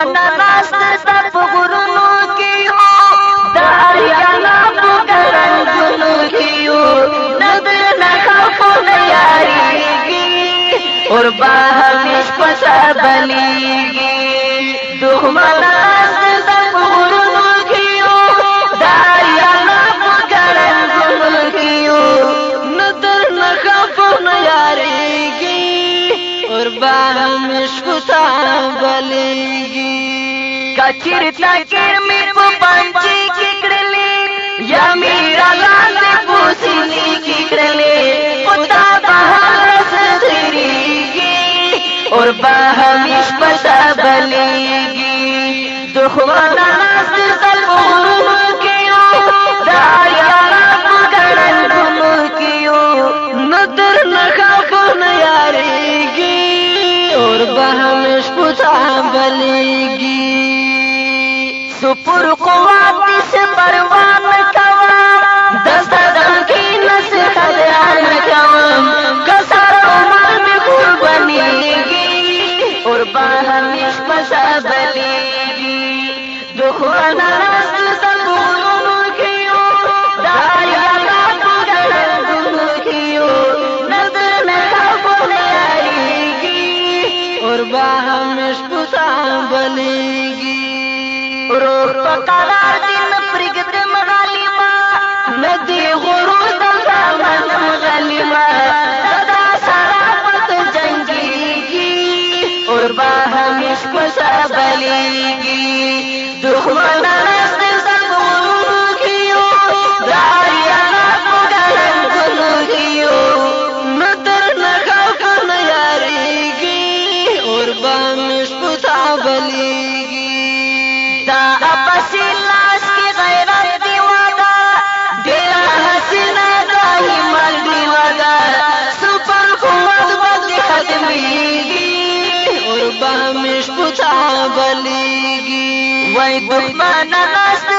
ناست سپ غرونو کې you the Ariana په ګرنګونو کې یو ندر نه خافو نه یاریږي اور با همیش پسا بلیږي دښمن ناست سپ غرونو کې یو د اریانا په ګرنګونو کې یو ندر نه خافو نه یاریږي اور با همیش پسا بلیږي کچیر تاکیر می پو پانچی کی کرلی یا میرا لاندے پوسینی کی کرلی پتا بہارس خیریگی اور باہمیش پسا بلیگی دخوانا ناست سلب غرونو کیو داریانا پگرن گنو کیو ندر نخافو نیاریگی اور باہمیش پسا بلیگی سپر قوات سے پروان کوام دستا دم کی نصیحت یان کوام کسر عمر میں قربانیگی اور باہمیش پسا بلیگی دخوانا نسل سب غرونو کیو داریانا پگرنگونو کیو نظر نخافو نیاریگی اور باہمیش پسا بلیگی روح پقرار دین پرگد مغالما ندی غرور دفامن مغالما صدا سرابت جنگیگی اور باہمیش پسا بلیگی دخمن نست سب غرورو کیو داریانا پگرن گلو کیو ندر نخاف نیاریگی اور باہمیش پسا بلیگی دا اپسی لاس کی غیرت دیوادا دیرا حسینہ داہی مل دیوادا سپر قوت بدی ختمیگی اور باہمیش پچھا بلیگی وی دخمن ناست